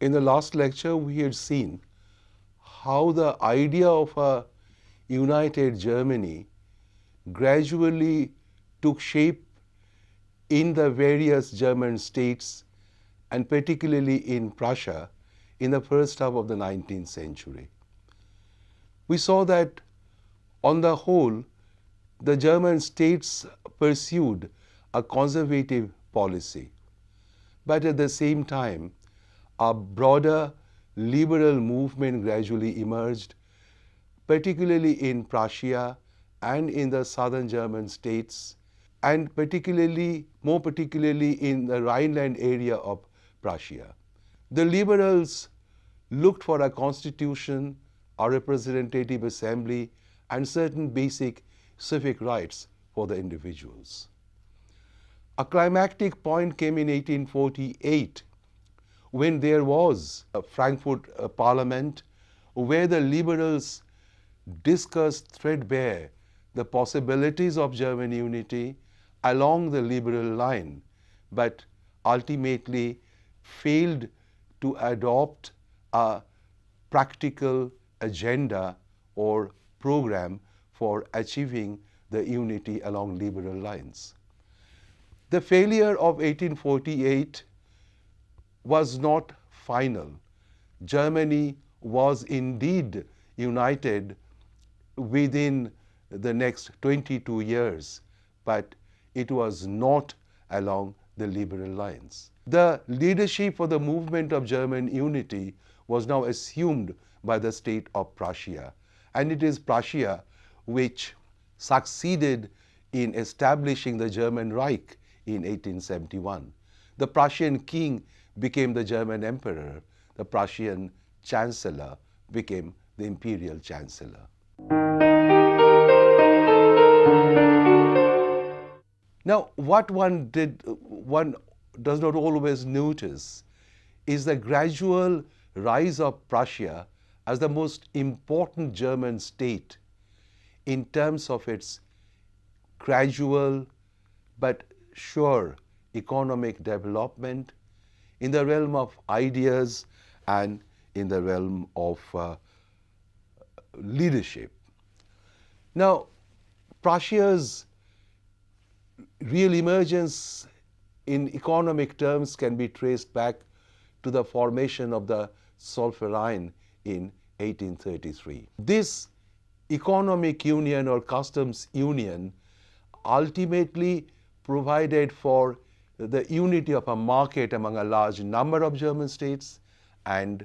In the last lecture, we had seen how the idea of a united Germany gradually took shape in the various German states and particularly in Prussia in the first half of the 19th century. We saw that on the whole, the German states pursued a conservative policy, but at the same time, a broader liberal movement gradually emerged, particularly in Prussia and in the southern German states, and more particularly in the Rhineland area of Prussia. The liberals looked for a constitution, a representative assembly, and certain basic civic rights for the individuals. A climactic point came in 1848 when there was a Frankfurt Parliament where the liberals discussed threadbare the possibilities of German unity along the liberal line, but ultimately failed to adopt a practical agenda or program for achieving the unity along liberal lines. The failure of 1848 was not final. Germany was indeed united within the next 22 years, but it was not along the liberal lines. The leadership for the movement of German unity was now assumed by the state of Prussia, and it is Prussia which succeeded in establishing the German Reich in 1871. The Prussian king became the German emperor. The Prussian chancellor became the imperial chancellor. Now, what one does not always notice is the gradual rise of Prussia as the most important German state in terms of its gradual but sure economic development in the realm of ideas and in the realm of leadership. Now, Prussia's real emergence in economic terms can be traced back to the formation of the Zollverein in 1833. This economic union or customs union ultimately provided for the unity of a market among a large number of German states and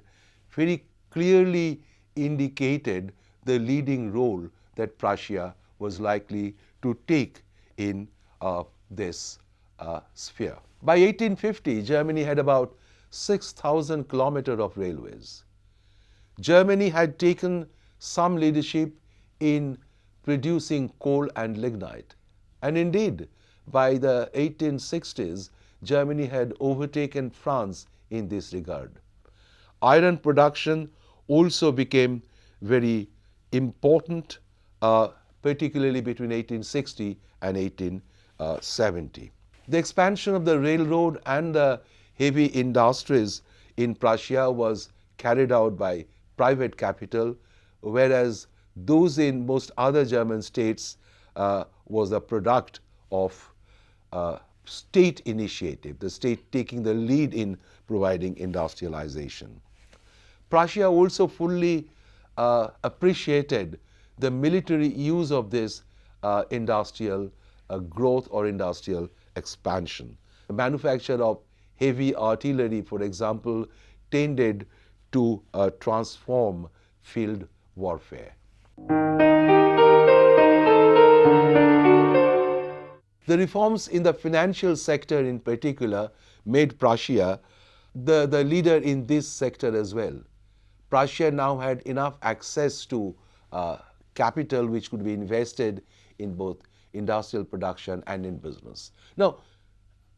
very clearly indicated the leading role that Prussia was likely to take in this sphere. By 1850, Germany had about 6,000 kilometers of railways. Germany had taken some leadership in producing coal and lignite. And indeed, by the 1860s, Germany had overtaken France in this regard. Iron production also became very important, particularly between 1860 and 1870. The expansion of the railroad and the heavy industries in Prussia was carried out by private capital, whereas those in most other German states was a product of state initiative, the state taking the lead in providing industrialization. Prussia also fully appreciated the military use of this industrial growth or industrial expansion. The manufacture of heavy artillery, for example, tended to transform field warfare. The reforms in the financial sector in particular made Prussia the leader in this sector as well. Prussia now had enough access to capital which could be invested in both industrial production and in business. Now,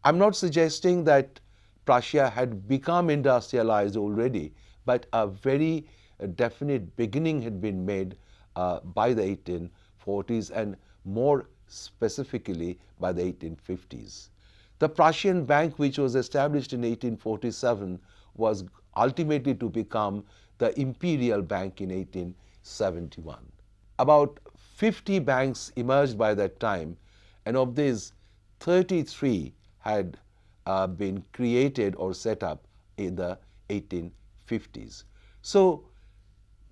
I'm not suggesting that Prussia had become industrialized already, but a very definite beginning had been made by the 1840s and more specifically by the 1850s. The Prussian Bank, which was established in 1847, was ultimately to become the Imperial Bank in 1871. About 50 banks emerged by that time, and of these, 33 had been created or set up in the 1850s. So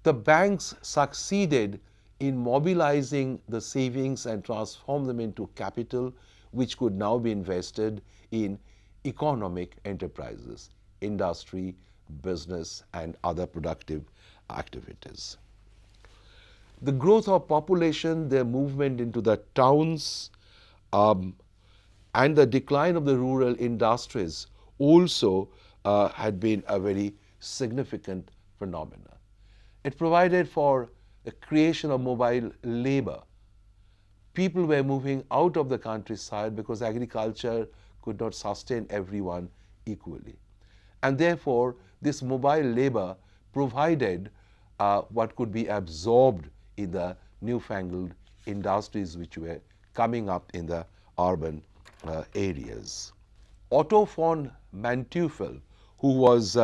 the banks succeeded in mobilizing the savings and transform them into capital, which could now be invested in economic enterprises, industry, business, and other productive activities. The growth of population, their movement into the towns, and the decline of the rural industries also had been a very significant phenomenon. It provided for the creation of mobile labor. People were moving out of the countryside because agriculture could not sustain everyone equally. And therefore, this mobile labor provided what could be absorbed in the newfangled industries which were coming up in the urban areas. Otto von Manteuffel, who was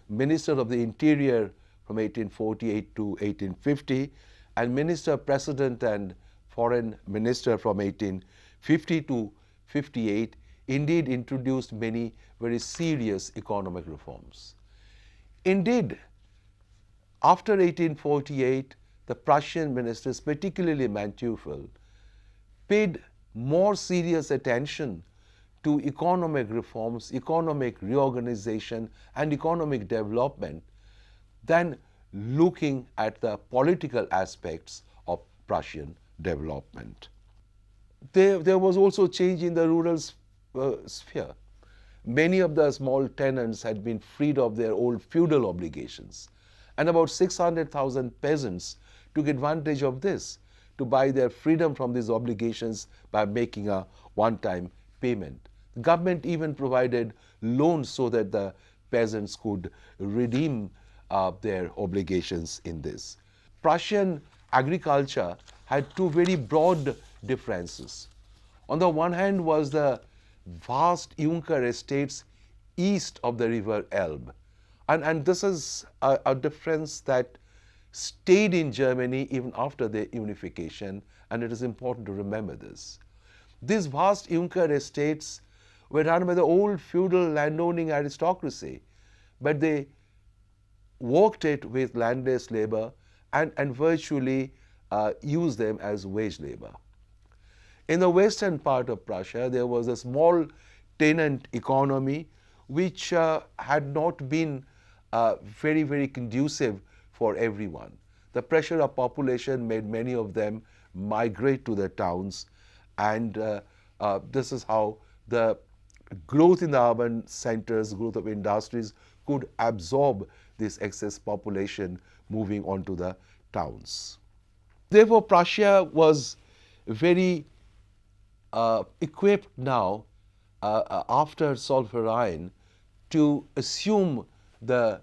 Minister of the Interior from 1848 to 1850 and Minister, President and Foreign Minister from 1850 to 58, indeed introduced many very serious economic reforms. Indeed, after 1848, the Prussian ministers, particularly Manteuffel, paid more serious attention to economic reforms, economic reorganization, and economic development than looking at the political aspects of Prussian development. There was also change in the rural sphere. Many of the small tenants had been freed of their old feudal obligations, and about 600,000 peasants took advantage of this to buy their freedom from these obligations by making a one-time payment. The government even provided loans so that the peasants could redeem their obligations in this. Prussian agriculture had two very broad differences. On the one hand was the vast Junker estates east of the river Elbe. And this is a difference that stayed in Germany even after the unification, and it is important to remember this. These vast Junker estates were run by the old feudal landowning aristocracy, but they worked it with landless labor and virtually used them as wage labor. In the western part of Prussia, there was a small tenant economy which had not been very, very conducive for everyone. The pressure of population made many of them migrate to the towns, and this is how the growth in the urban centers, growth of industries could absorb this excess population moving on to the towns. Therefore, Prussia was very equipped now after Zollverein to assume the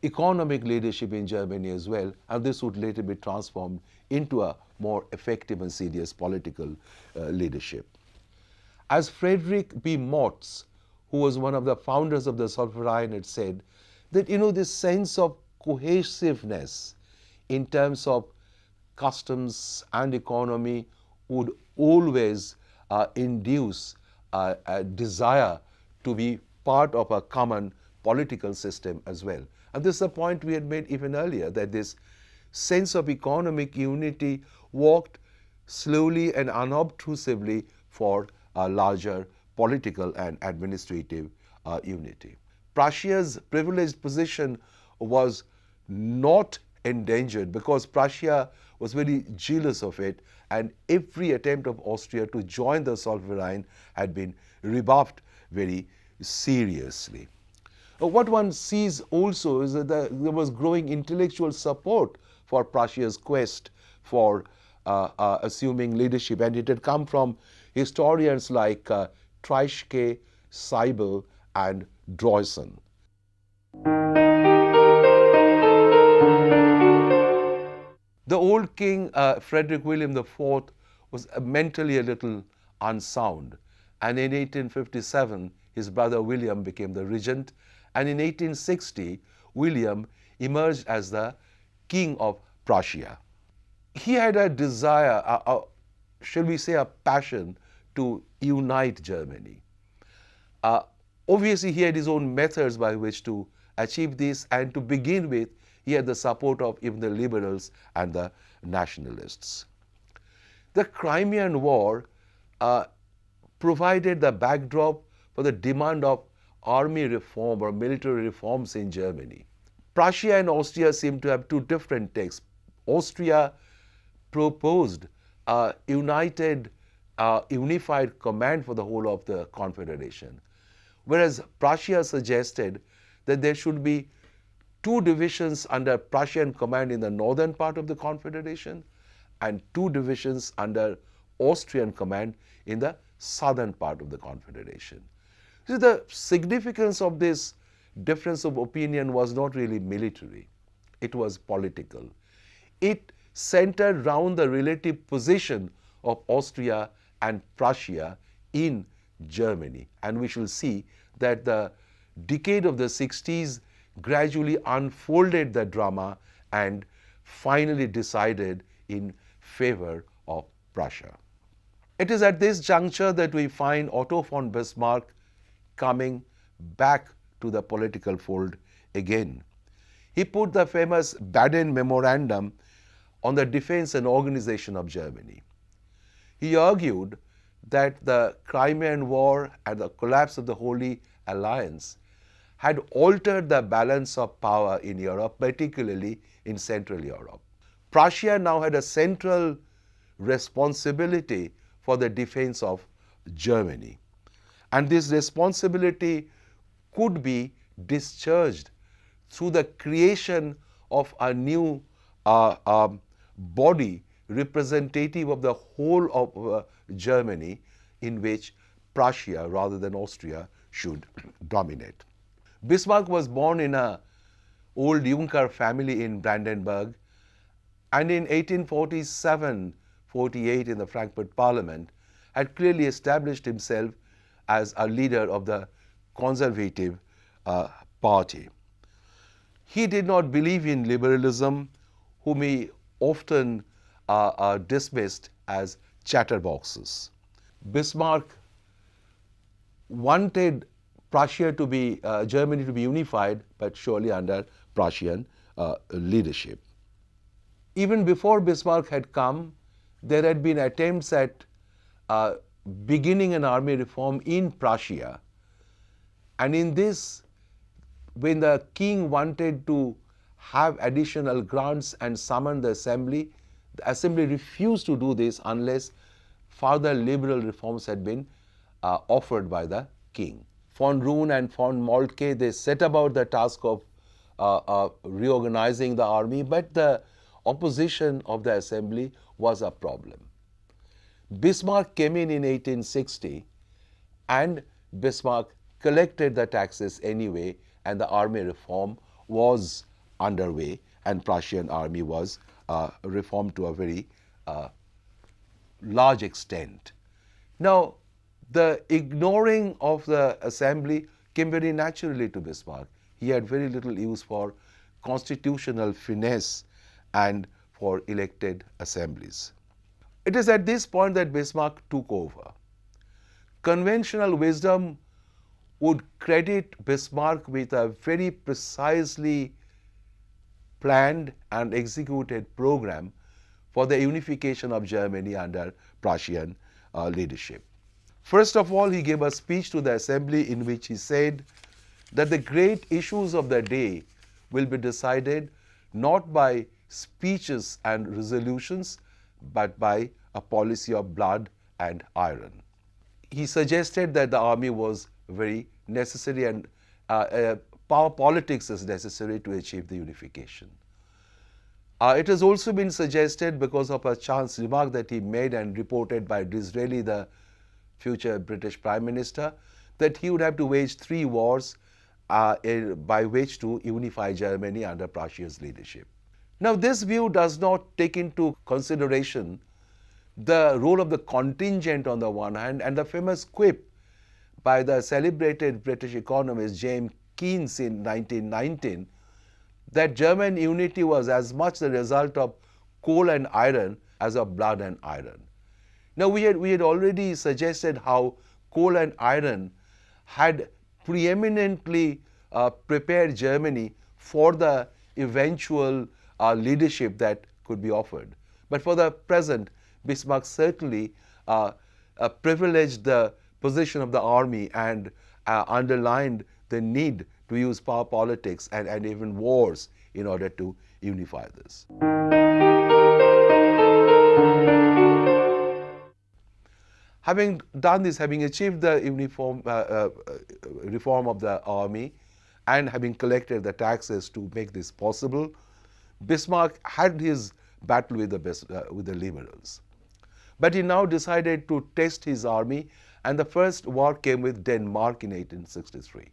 economic leadership in Germany as well, and this would later be transformed into a more effective and serious political leadership. As Frederick B. Motz, who was one of the founders of the Zollverein, had said, that this sense of cohesiveness in terms of customs and economy would always induce a desire to be part of a common political system as well. And this is a point we had made even earlier, that this sense of economic unity walked slowly and unobtrusively for a larger political and administrative unity. Prussia's privileged position was not endangered because Prussia was very jealous of it, and every attempt of Austria to join the Zollverein had been rebuffed very seriously. What one sees also is that there was growing intellectual support for Prussia's quest for assuming leadership, and it had come from historians like Treitschke, Seibel, and Droysen. The old king, Frederick William IV, was mentally a little unsound, and in 1857 his brother William became the regent, and in 1860, William emerged as the King of Prussia. He had a desire, shall we say, a passion to unite Germany. Obviously, he had his own methods by which to achieve this, and to begin with, he had the support of even the liberals and the nationalists. The Crimean War provided the backdrop for the demand of army reform or military reforms in Germany. Prussia and Austria seem to have two different takes. Austria proposed a unified command for the whole of the Confederation, whereas Prussia suggested that there should be two divisions under Prussian command in the northern part of the Confederation and two divisions under Austrian command in the southern part of the Confederation. So the significance of this difference of opinion was not really military, it was political. It centered around the relative position of Austria and Prussia in Germany, and we shall see that the decade of the 60s gradually unfolded the drama and finally decided in favor of Prussia. It is at this juncture that we find Otto von Bismarck coming back to the political fold again. He put the famous Baden Memorandum on the defense and organization of Germany. He argued that the Crimean War and the collapse of the Holy Alliance had altered the balance of power in Europe, particularly in Central Europe. Prussia now had a central responsibility for the defense of Germany. And this responsibility could be discharged through the creation of a new body representative of the whole of Germany, in which Prussia rather than Austria should dominate. Bismarck was born in an old Junker family in Brandenburg, and in 1847-48 in the Frankfurt Parliament had clearly established himself as a leader of the Conservative Party. He did not believe in liberalism, whom he often dismissed as chatterboxes. Bismarck wanted Prussia to be, Germany to be unified, but surely under Prussian leadership. Even before Bismarck had come, there had been attempts at beginning an army reform in Prussia. And in this, when the king wanted to have additional grants and summon the assembly refused to do this unless further liberal reforms had been offered by the king. Von Roon and von Moltke, they set about the task of reorganizing the army, but the opposition of the assembly was a problem. Bismarck came in 1860, and Bismarck collected the taxes anyway, and the army reform was underway, and Prussian army was reformed to a very large extent. Now, the ignoring of the assembly came very naturally to Bismarck. He had very little use for constitutional finesse and for elected assemblies. It is at this point that Bismarck took over. Conventional wisdom would credit Bismarck with a very precisely planned and executed program for the unification of Germany under Prussian leadership. First of all, he gave a speech to the assembly in which he said that the great issues of the day will be decided not by speeches and resolutions, but by a policy of blood and iron. He suggested that the army was very necessary and power politics is necessary to achieve the unification. It has also been suggested, because of a chance remark that he made and reported by Disraeli, the future British Prime Minister, that he would have to wage 3 wars by which to unify Germany under Prussia's leadership. Now, this view does not take into consideration the role of the contingent on the one hand, and the famous quip by the celebrated British economist James Keynes in 1919 that German unity was as much the result of coal and iron as of blood and iron. Now we had already suggested how coal and iron had preeminently prepared Germany for the eventual leadership that could be offered. But for the present, Bismarck certainly privileged the position of the army and underlined the need to use power politics and even wars in order to unify this. Having done this, having achieved the reform of the army and having collected the taxes to make this possible, Bismarck had his battle with the liberals. But he now decided to test his army, and the first war came with Denmark in 1863.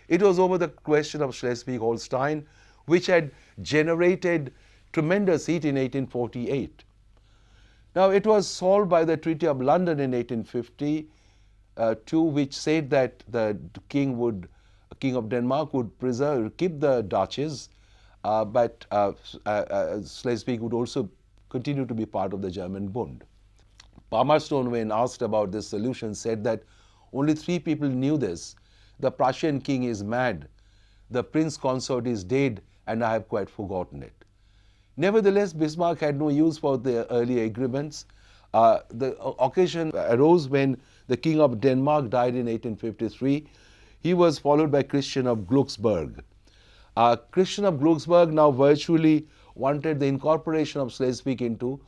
It was over the question of Schleswig-Holstein, which had generated tremendous heat in 1848. Now, it was solved by the Treaty of London in 1852, which said that the King of Denmark would keep the duchies, but Schleswig would also continue to be part of the German Bund. Palmerston, when asked about this solution, said that only 3 people knew this. The Prussian king is mad, the prince consort is dead, and I have quite forgotten it. Nevertheless, Bismarck had no use for the early agreements. The occasion arose when the King of Denmark died in 1853. He was followed by Christian of Glucksburg. Christian of Glucksburg now virtually wanted the incorporation of Schleswig into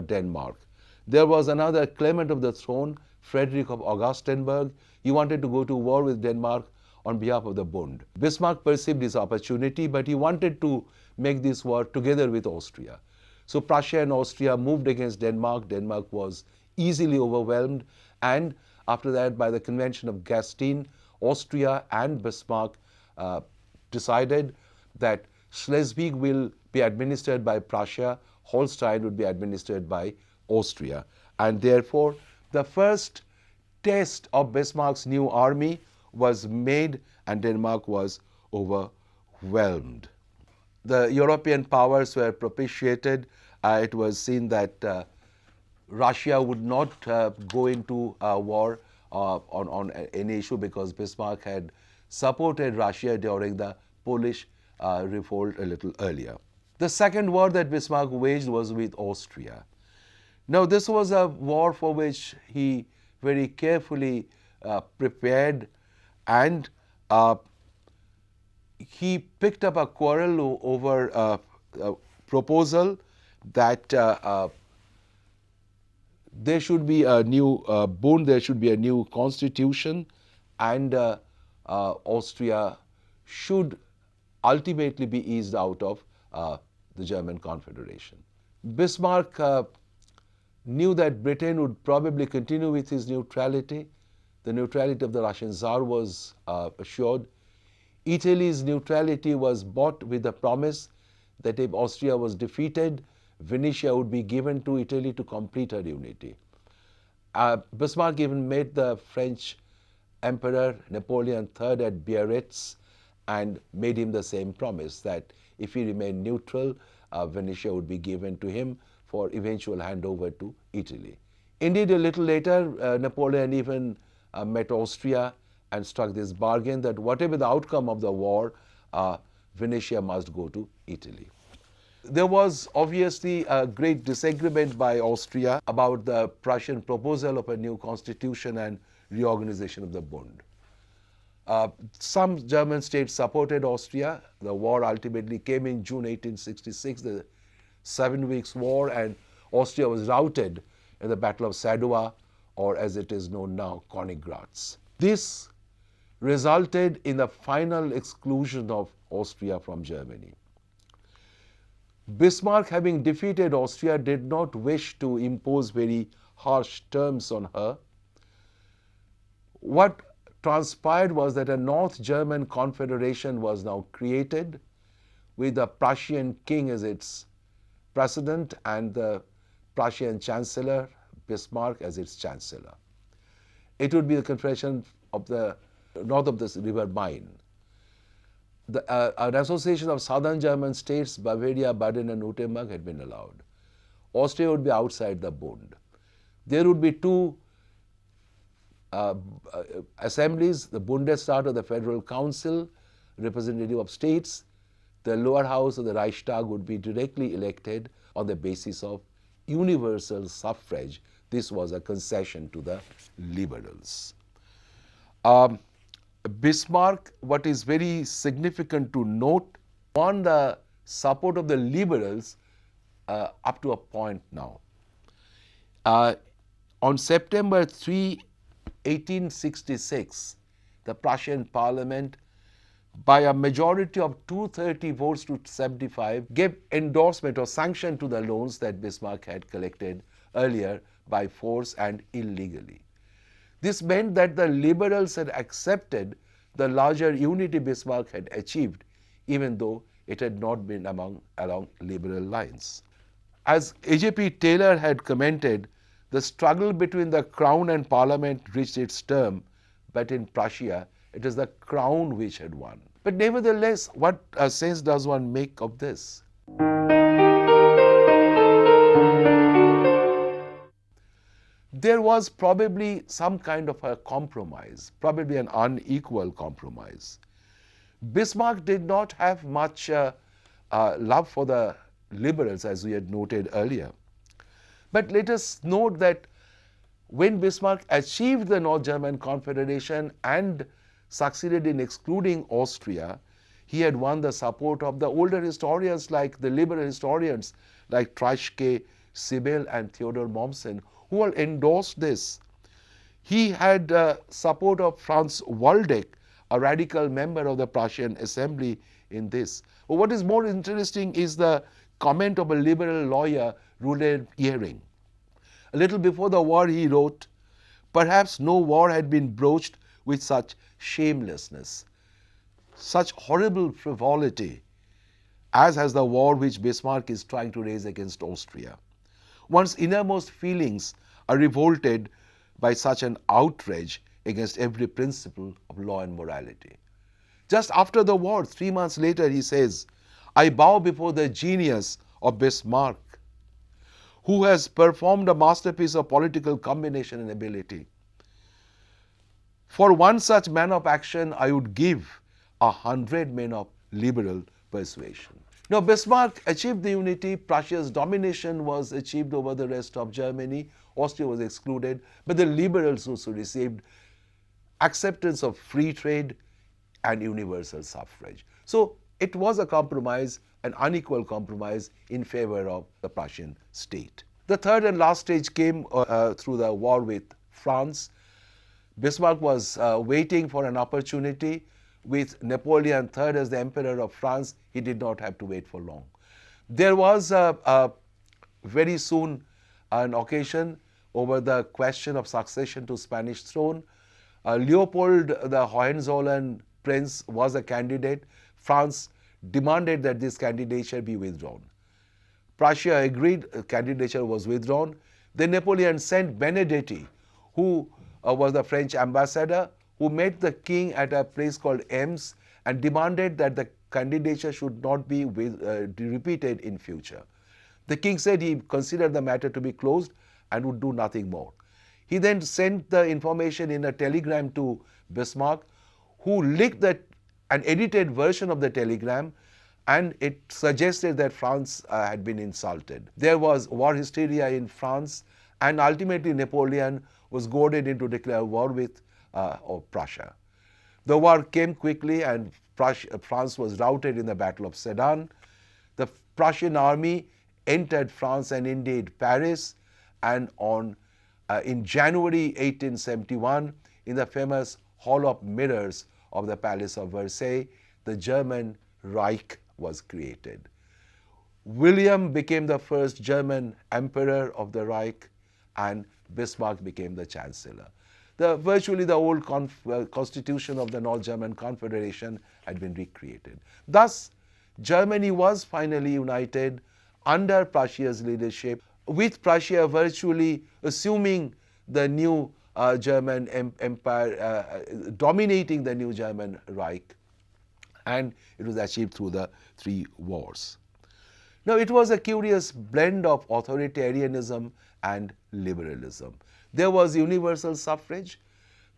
Denmark. There was another claimant of the throne, Frederick of Augustenburg. He wanted to go to war with Denmark on behalf of the Bund. Bismarck perceived this opportunity, but he wanted to make this war together with Austria. So Prussia and Austria moved against Denmark. Denmark was easily overwhelmed, and after that, by the Convention of Gastein, Austria and Bismarck decided that Schleswig will be administered by Prussia, Holstein would be administered by Austria. And therefore, the first test of Bismarck's new army was made, and Denmark was overwhelmed. The European powers were propitiated. It was seen that Russia would not go into war on any issue because Bismarck had supported Russia during the Polish revolt a little earlier. The second war that Bismarck waged was with Austria. Now, this was a war for which he very carefully prepared, and he picked up a quarrel over a proposal that there should be a new Bund, there should be a new constitution, and Austria should ultimately be eased out of the German Confederation. Bismarck knew that Britain would probably continue with his neutrality. The neutrality of the Russian Tsar was assured. Italy's neutrality was bought with the promise that if Austria was defeated, Venetia would be given to Italy to complete her unity. Bismarck even met the French Emperor Napoleon III at Biarritz and made him the same promise that if he remained neutral, Venetia would be given to him for eventual handover to Italy. Indeed, a little later, Napoleon even met Austria and struck this bargain that whatever the outcome of the war, Venetia must go to Italy. There was obviously a great disagreement by Austria about the Prussian proposal of a new constitution and reorganization of the Bund. Some German states supported Austria. The war ultimately came in June 1866, the 7 Weeks' War, and Austria was routed in the Battle of Sadowa, or as it is known now, Königgrätz. This resulted in the final exclusion of Austria from Germany. Bismarck, having defeated Austria, did not wish to impose very harsh terms on her. What transpired was that a North German Confederation was now created with the Prussian king as its president and the Prussian Chancellor, Bismarck, as its Chancellor. It would be the Confederation of the north of the River Main. An association of southern German states, Bavaria, Baden and Württemberg, had been allowed. Austria would be outside the Bund. There would be two assemblies, the Bundesrat or the Federal Council, representative of states. The lower house of the Reichstag would be directly elected on the basis of universal suffrage. This was a concession to the liberals. Bismarck, what is very significant to note, won the support of the liberals up to a point now. On September 3, 1866, the Prussian parliament, by a majority of 230 votes to 75, gave endorsement or sanction to the loans that Bismarck had collected earlier by force and illegally. This meant that the liberals had accepted the larger unity Bismarck had achieved, even though it had not been along liberal lines. As A.J.P. Taylor had commented, the struggle between the crown and parliament reached its term, but in Prussia, it is the crown which had won. But nevertheless, what sense does one make of this? There was probably some kind of a compromise, probably an unequal compromise. Bismarck did not have much love for the liberals, as we had noted earlier. But let us note that when Bismarck achieved the North German Confederation and succeeded in excluding Austria, he had won the support of the older historians, like the liberal historians like Treitschke, Sibyl and Theodor Mommsen, who all endorsed this. He had support of Franz Waldeck, a radical member of the Prussian Assembly, in this. But what is more interesting is the comment of a liberal lawyer, Rudolf Ehring. A little before the war he wrote, "Perhaps no war had been broached with such shamelessness, such horrible frivolity, as has the war which Bismarck is trying to raise against Austria. One's innermost feelings are revolted by such an outrage against every principle of law and morality." Just after the war, 3 months later, he says, "I bow before the genius of Bismarck, who has performed a masterpiece of political combination and ability. For one such man of action, I would give 100 men of liberal persuasion." Now, Bismarck achieved the unity. Prussia's domination was achieved over the rest of Germany. Austria was excluded, but the liberals also received acceptance of free trade and universal suffrage. So it was a compromise, an unequal compromise in favor of the Prussian state. The third and last stage came through the war with France. Bismarck was waiting for an opportunity. With Napoleon III as the Emperor of France, he did not have to wait for long. There was very soon an occasion over the question of succession to Spanish throne. Leopold, the Hohenzollern prince, was a candidate. France demanded that this candidature be withdrawn. Prussia agreed, candidature was withdrawn. Then Napoleon sent Benedetti, who was the French ambassador, who met the king at a place called Ems and demanded that the candidature should not be repeated in future. The king said he considered the matter to be closed and would do nothing more. He then sent the information in a telegram to Bismarck, who leaked an edited version of the telegram, and it suggested that France had been insulted. There was war hysteria in France, and ultimately Napoleon was goaded into declare war with Prussia. The war came quickly, and France was routed in the Battle of Sedan. The Prussian army entered France and invaded Paris, and in January 1871, in the famous Hall of Mirrors of the Palace of Versailles, the German Reich was created. William became the first German emperor of the Reich, and Bismarck became the Chancellor. Virtually the old constitution of the North German Confederation had been recreated. Thus, Germany was finally united under Prussia's leadership, with Prussia virtually assuming the new German empire, dominating the new German Reich. and it was achieved through the three wars. Now, it was a curious blend of authoritarianism and liberalism. There was universal suffrage,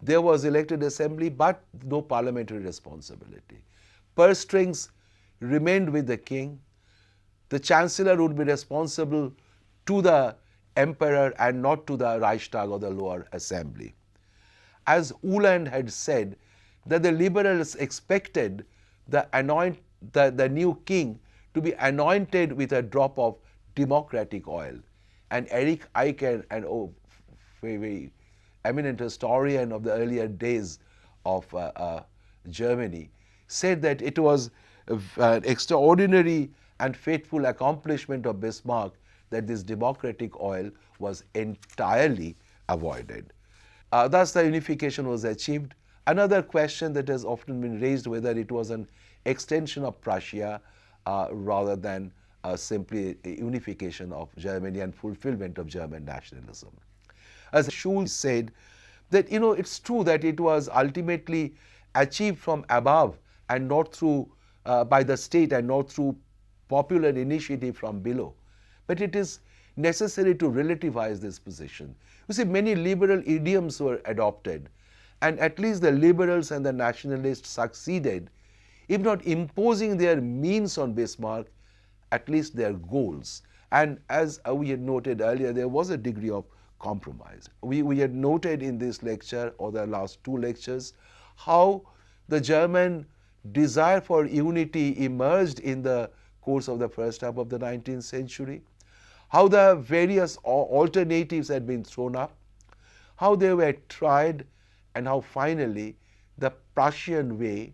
there was elected assembly, but no parliamentary responsibility. Purse strings remained with the king. The Chancellor would be responsible to the emperor and not to the Reichstag or the lower assembly. As Uhland had said, that the liberals expected the new king to be anointed with a drop of democratic oil. And Erich Eicher, an very eminent historian of the earlier days of Germany, said that it was an extraordinary and fateful accomplishment of Bismarck that this democratic oil was entirely avoided. Thus, the unification was achieved. Another question that has often been raised, whether it was an extension of Prussia rather than simply a unification of Germany and fulfillment of German nationalism. As Schulz said, that it's true that it was ultimately achieved from above and not through by the state and not through popular initiative from below. But it is necessary to relativize this position. You see, many liberal idioms were adopted, and at least the liberals and the nationalists succeeded, if not imposing their means on Bismarck, at least their goals. And as we had noted earlier, there was a degree of compromise. We had noted in this lecture, or the last two lectures, how the German desire for unity emerged in the course of the first half of the 19th century, how the various alternatives had been thrown up, how they were tried, and how finally the Prussian way,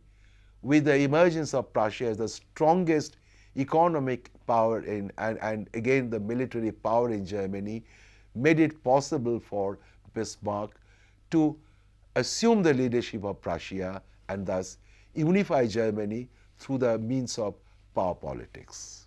with the emergence of Prussia as the strongest economic power and again the military power in Germany, made it possible for Bismarck to assume the leadership of Prussia and thus unify Germany through the means of power politics.